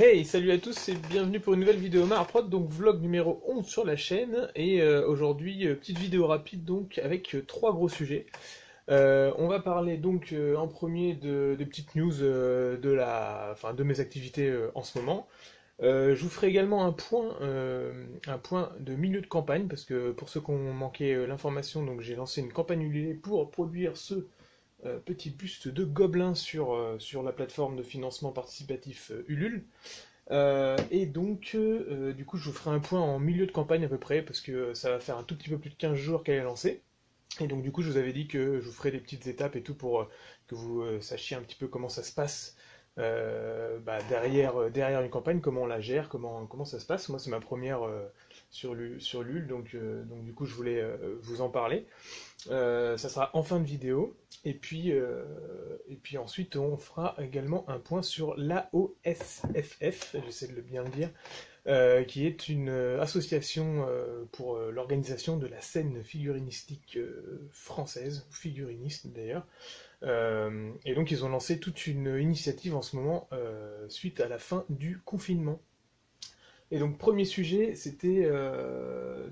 Hey, salut à tous et bienvenue pour une nouvelle vidéo Marprod, donc vlog numéro 11 sur la chaîne. Et aujourd'hui, petite vidéo rapide donc avec trois gros sujets. On va parler donc en premier de petites news de mes activités en ce moment. Je vous ferai également un point de milieu de campagne, parce que pour ceux qui ont manqué l'information, donc j'ai lancé une campagne Ulule pour produire ce petit buste de gobelin sur la plateforme de financement participatif Ulule. Du coup, je vous ferai un point en milieu de campagne à peu près, parce que ça va faire un tout petit peu plus de 15 jours qu'elle est lancée. Et donc, du coup, je vous avais dit que je vous ferai des petites étapes et tout pour que vous sachiez un petit peu comment ça se passe derrière une campagne, comment on la gère, comment ça se passe. Moi, c'est ma première sur l'UL, donc du coup, je voulais vous en parler. Ça sera en fin de vidéo. Et puis ensuite, on fera également un point sur l'AOSFF, j'essaie de le bien le dire, qui est une association pour l'organisation de la scène figurinistique française, ou figuriniste d'ailleurs. Et donc ils ont lancé toute une initiative en ce moment suite à la fin du confinement. Et donc premier sujet, c'était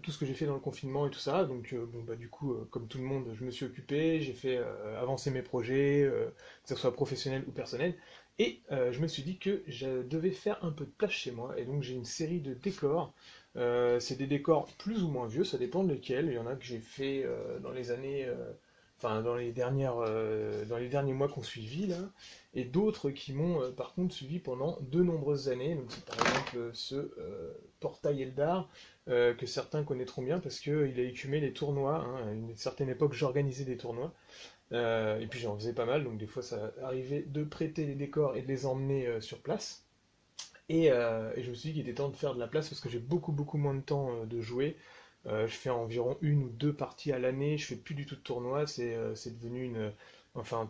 tout ce que j'ai fait dans le confinement et tout ça. Donc du coup, comme tout le monde, je me suis occupé, j'ai fait avancer mes projets, que ce soit professionnel ou personnel. Et je me suis dit que je devais faire un peu de place chez moi. Et donc j'ai une série de décors. C'est des décors plus ou moins vieux, ça dépend de lesquels. Il y en a que j'ai fait dans les années, dans les derniers mois qu'on suivi là, et d'autres qui m'ont par contre suivi pendant de nombreuses années. Donc c'est par exemple ce portail Eldar que certains connaîtront bien parce qu'il a écumé les tournois. Hein. À une certaine époque, j'organisais des tournois. Et puis j'en faisais pas mal, donc des fois ça arrivait de prêter les décors et de les emmener sur place. Et je me suis dit qu'il était temps de faire de la place parce que j'ai beaucoup moins de temps de jouer. Je fais environ une ou deux parties à l'année, je fais plus du tout de tournoi, c'est devenu enfin,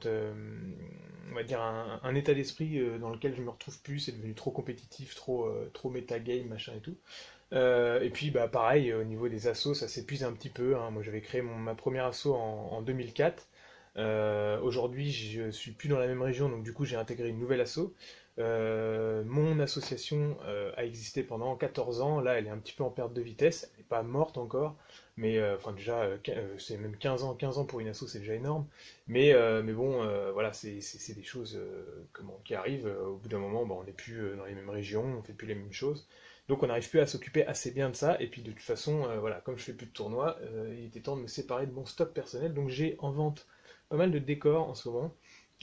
on va dire un état d'esprit dans lequel je me retrouve plus, c'est devenu trop compétitif, trop metagame, machin et tout. Et puis bah pareil, au niveau des assos, ça s'épuise un petit peu. Hein. Moi j'avais créé ma première asso en 2004. Aujourd'hui je suis plus dans la même région, donc du coup j'ai intégré une nouvelle asso. Mon association a existé pendant 14 ans, là elle est un petit peu en perte de vitesse, elle n'est pas morte encore, mais enfin déjà c'est même 15 ans pour une asso, c'est déjà énorme, mais bon voilà, c'est des choses qui arrivent, au bout d'un moment bah, on n'est plus dans les mêmes régions, on fait plus les mêmes choses, donc on n'arrive plus à s'occuper assez bien de ça, et puis de toute façon voilà, comme je fais plus de tournois, il était temps de me séparer de mon stock personnel, donc j'ai en vente pas mal de décors en ce moment.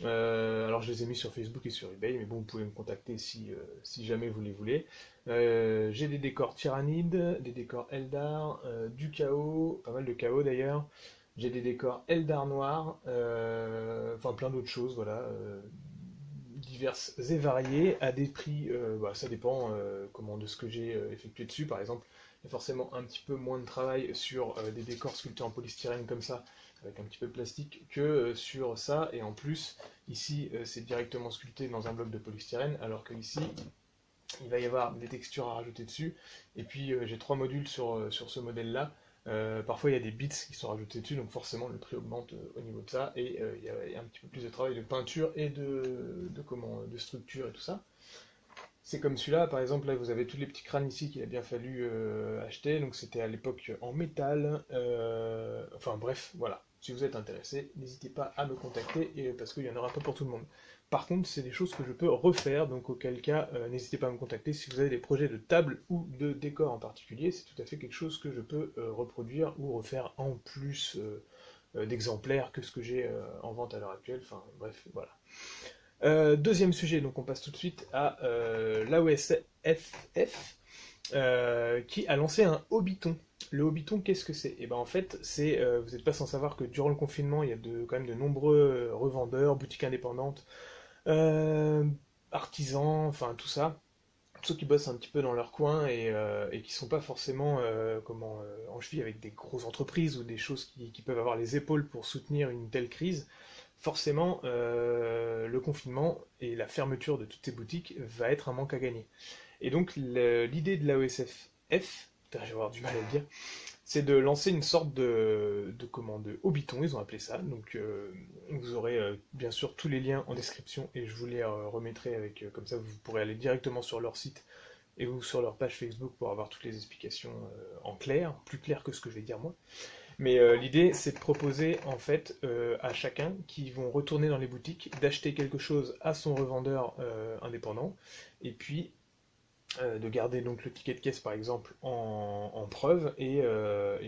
Alors je les ai mis sur Facebook et sur eBay, mais bon, vous pouvez me contacter si jamais vous les voulez. J'ai des décors Tyrannides, des décors Eldar, du chaos, pas mal de chaos d'ailleurs. J'ai des décors Eldar noir, enfin plein d'autres choses, voilà, diverses et variées, à des prix, ça dépend de ce que j'ai effectué dessus. Par exemple, il y a forcément un petit peu moins de travail sur des décors sculptés en polystyrène comme ça, avec un petit peu de plastique, que sur ça, et en plus, ici, c'est directement sculpté dans un bloc de polystyrène, alors que ici, il va y avoir des textures à rajouter dessus, et puis j'ai trois modules sur ce modèle-là. Parfois il y a des bits qui sont rajoutés dessus, donc forcément le prix augmente au niveau de ça, et il y a un petit peu plus de travail de peinture et de structure et tout ça. C'est comme celui-là, par exemple, là vous avez tous les petits crânes ici qu'il a bien fallu acheter, donc c'était à l'époque en métal, enfin bref, voilà. Si vous êtes intéressé, n'hésitez pas à me contacter, parce qu'il n'y en aura pas pour tout le monde. Par contre, c'est des choses que je peux refaire, donc auquel cas, n'hésitez pas à me contacter si vous avez des projets de table ou de décor en particulier, c'est tout à fait quelque chose que je peux reproduire ou refaire en plus d'exemplaires que ce que j'ai en vente à l'heure actuelle, enfin bref, voilà. Deuxième sujet, donc on passe tout de suite à l'AOSFF qui a lancé un Hobbiton. Le Hobbiton, qu'est-ce que c'est? Et ben en fait, vous n'êtes pas sans savoir que durant le confinement, il y a quand même de nombreux revendeurs, boutiques indépendantes, artisans, enfin tout ça, tous ceux qui bossent un petit peu dans leur coin et qui sont pas forcément en cheville avec des grosses entreprises ou des choses qui peuvent avoir les épaules pour soutenir une telle crise. Forcément, le confinement et la fermeture de toutes ces boutiques va être un manque à gagner. Et donc l'idée de l'AOSFF, putain, je vais avoir du mal à le dire, c'est de lancer une sorte de Hobbiton, ils ont appelé ça. Donc vous aurez bien sûr tous les liens en description et je vous les remettrai avec, comme ça vous pourrez aller directement sur leur site et ou sur leur page Facebook pour avoir toutes les explications en clair, plus clair que ce que je vais dire moi. Mais l'idée, c'est de proposer en fait à chacun qui vont retourner dans les boutiques d'acheter quelque chose à son revendeur indépendant, et puis de garder donc le ticket de caisse par exemple en preuve, et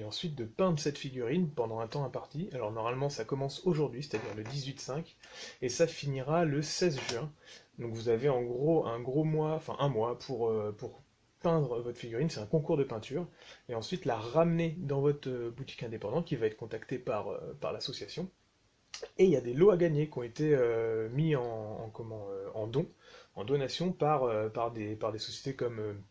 ensuite de peindre cette figurine pendant un temps imparti. Alors normalement ça commence aujourd'hui, c'est-à-dire le 18/5, et ça finira le 16 juin. Donc vous avez en gros un mois pour peindre votre figurine, c'est un concours de peinture, et ensuite la ramener dans votre boutique indépendante qui va être contactée par l'association. Et il y a des lots à gagner qui ont été mis en don, en donation par des sociétés comme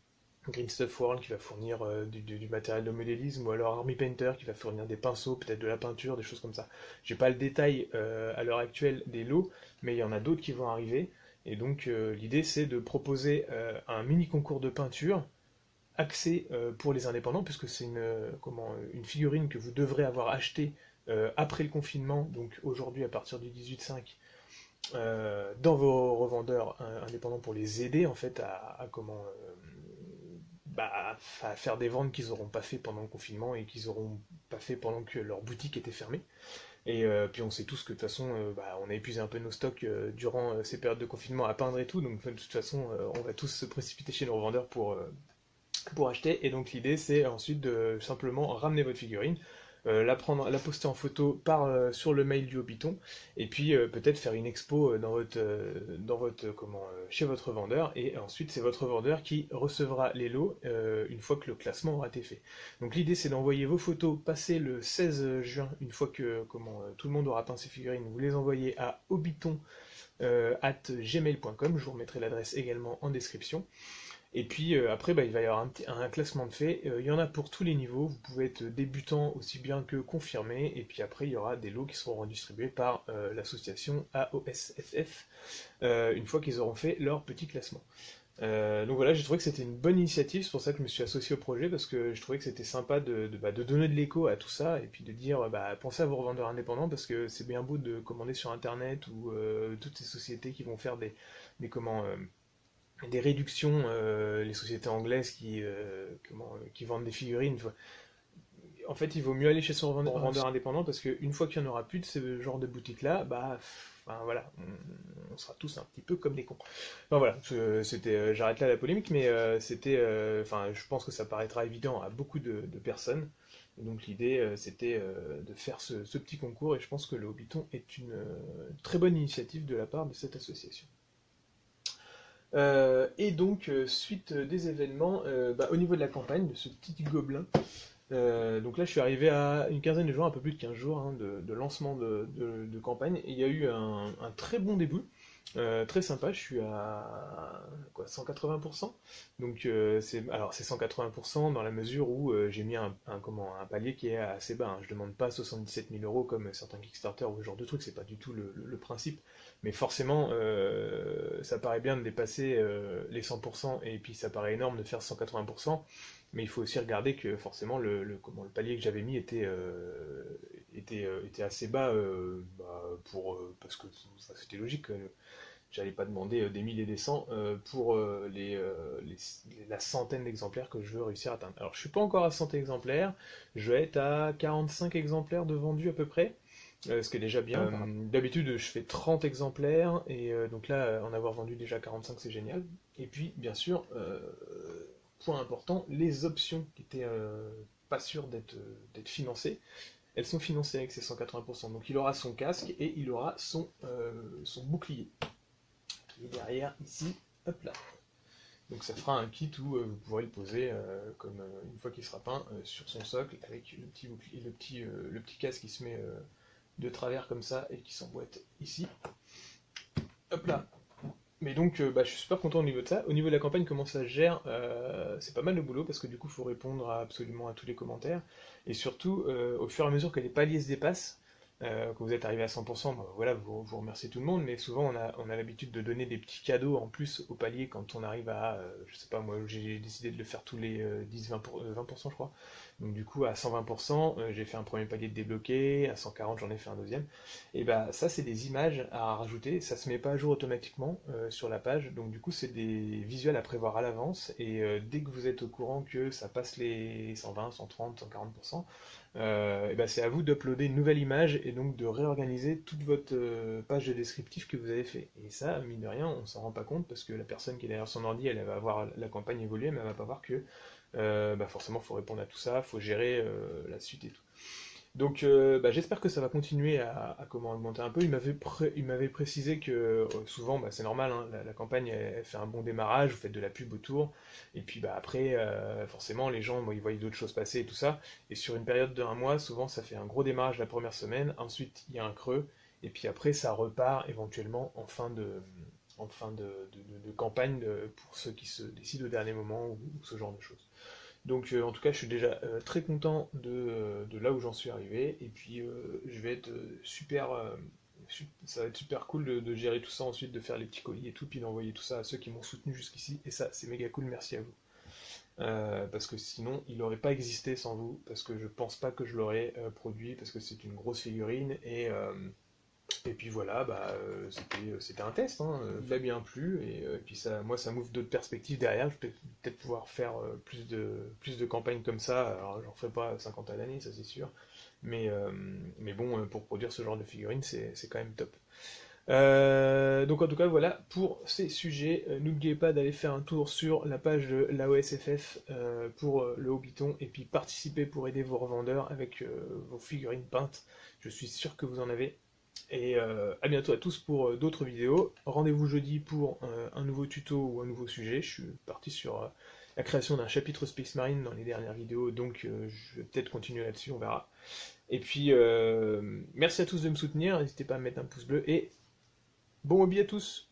Green Stuff World qui va fournir du matériel de modélisme, ou alors Army Painter qui va fournir des pinceaux, peut-être de la peinture, des choses comme ça. J'ai pas le détail à l'heure actuelle des lots, mais il y en a d'autres qui vont arriver. Et donc l'idée c'est de proposer un mini concours de peinture axé pour les indépendants, puisque c'est une figurine que vous devrez avoir achetée après le confinement, donc aujourd'hui à partir du 18/5, dans vos revendeurs indépendants pour les aider en fait à faire des ventes qu'ils n'auront pas fait pendant le confinement et qu'ils n'auront pas fait pendant que leur boutique était fermée. Et puis on sait tous que de toute façon, on a épuisé un peu nos stocks durant ces périodes de confinement à peindre et tout, donc de toute façon, on va tous se précipiter chez nos revendeurs pour acheter. Et donc l'idée, c'est ensuite de simplement ramener votre figurine, la poster en photo sur le mail du Hobbiton, et puis peut-être faire une expo chez votre vendeur, et ensuite c'est votre vendeur qui recevra les lots une fois que le classement aura été fait. Donc l'idée c'est d'envoyer vos photos passer le 16 juin, une fois que tout le monde aura peint ses figurines, vous les envoyez à hobbiton@gmail.com, je vous remettrai l'adresse également en description. Et puis après, il va y avoir un classement de fait. Il y en a pour tous les niveaux. Vous pouvez être débutant aussi bien que confirmé. Et puis après, il y aura des lots qui seront redistribués par l'association AOSFF une fois qu'ils auront fait leur petit classement. Donc voilà, j'ai trouvé que c'était une bonne initiative. C'est pour ça que je me suis associé au projet, parce que je trouvais que c'était sympa de donner de l'écho à tout ça, et puis de dire pensez à vos revendeurs indépendants, parce que c'est bien beau de commander sur internet, ou toutes ces sociétés qui vont faire des réductions, les sociétés anglaises qui vendent des figurines. En fait, il vaut mieux aller chez son revendeur indépendant, parce qu'une fois qu'il n'y en aura plus de ce genre de boutique-là, voilà, on sera tous un petit peu comme des cons. Enfin voilà, j'arrête là la polémique, mais je pense que ça paraîtra évident à beaucoup de personnes. Et donc l'idée, c'était de faire ce petit concours, et je pense que le Hobbiton est une très bonne initiative de la part de cette association. Et donc, suite des événements, au niveau de la campagne, de ce petit gobelin, donc là je suis arrivé à une quinzaine de jours, un peu plus de 15 jours de lancement de campagne, et il y a eu un très bon début, très sympa. Je suis à 180%, donc c'est 180% dans la mesure où j'ai mis un palier qui est assez bas, hein. Je demande pas 77 000 € comme certains Kickstarter ou ce genre de trucs, c'est pas du tout le principe, mais forcément ça paraît bien de dépasser les 100%, et puis ça paraît énorme de faire 180%, mais il faut aussi regarder que forcément le palier que j'avais mis était assez bas, parce que c'était logique. J'allais pas demander des milliers et des cents pour la centaine d'exemplaires que je veux réussir à atteindre. Alors je suis pas encore à 100 exemplaires, je vais être à 45 exemplaires de vendus à peu près, ce qui est déjà bien. D'habitude je fais 30 exemplaires, et donc là en avoir vendu déjà 45, c'est génial. Et puis bien sûr, point important, les options qui étaient pas sûres d'être financées, elles sont financées avec ces 180%. Donc il aura son casque et il aura son bouclier qui est derrière ici, hop là. Donc ça fera un kit où vous pourrez le poser une fois qu'il sera peint sur son socle, avec le petit bouclier, le petit casque qui se met de travers comme ça et qui s'emboîte ici. Hop là. Mais donc je suis super content au niveau de ça. Au niveau de la campagne, comment ça se gère, c'est pas mal de boulot, parce que du coup il faut répondre absolument à tous les commentaires, et surtout au fur et à mesure que les paliers se dépassent, quand vous êtes arrivé à 100%, bah, voilà, vous remerciez tout le monde, mais souvent on a l'habitude de donner des petits cadeaux en plus au palier quand on arrive à, je sais pas, moi j'ai décidé de le faire tous les 10-20%, je crois. Donc du coup à 120%, j'ai fait un premier palier de débloqué, à 140 j'en ai fait un deuxième. Et bah ça c'est des images à rajouter, ça se met pas à jour automatiquement sur la page, donc du coup c'est des visuels à prévoir à l'avance, et dès que vous êtes au courant que ça passe les 120, 130, 140%, et ben c'est à vous d'uploader une nouvelle image et donc de réorganiser toute votre page de descriptif que vous avez fait. Et ça, mine de rien, on s'en rend pas compte parce que la personne qui est derrière son ordi, elle va voir la campagne évoluer, mais elle va pas voir que bah forcément, il faut répondre à tout ça, il faut gérer la suite et tout. Donc bah, j'espère que ça va continuer à comment augmenter un peu. Il m'avait précisé que souvent bah, c'est normal, hein, la campagne elle fait un bon démarrage, vous faites de la pub autour, et puis bah, après forcément les gens bon, ils voient d'autres choses passer et tout ça, et sur une période de un mois, souvent ça fait un gros démarrage la première semaine, ensuite il y a un creux, et puis après ça repart éventuellement en fin de campagne pour ceux qui se décident au dernier moment ou ce genre de choses. Donc en tout cas, je suis déjà très content de là où j'en suis arrivé. Et puis je vais être ça va être super cool de gérer tout ça ensuite, de faire les petits colis et tout, puis d'envoyer tout ça à ceux qui m'ont soutenu jusqu'ici. Et ça, c'est méga cool, merci à vous. Parce que sinon, il n'aurait pas existé sans vous, parce que je pense pas que je l'aurais produit, parce que c'est une grosse figurine, et puis voilà, bah, c'était un test, hein, il m'a bien plu, et puis ça, moi ça m'ouvre d'autres perspectives derrière, je vais peut-être pouvoir faire plus de campagnes comme ça, alors j'en ferai pas 50 à l'année, ça c'est sûr, mais bon, pour produire ce genre de figurines, c'est quand même top. Donc en tout cas voilà pour ces sujets. N'oubliez pas d'aller faire un tour sur la page de l'AOSFF pour le Hobbiton et puis participer pour aider vos revendeurs avec vos figurines peintes. Je suis sûr que vous en avez. Et à bientôt à tous pour d'autres vidéos. Rendez-vous jeudi pour un nouveau tuto ou un nouveau sujet. Je suis parti sur la création d'un chapitre Space Marine dans les dernières vidéos, donc je vais peut-être continuer là-dessus, on verra. Et puis merci à tous de me soutenir, n'hésitez pas à me mettre un pouce bleu et bon hobby à tous!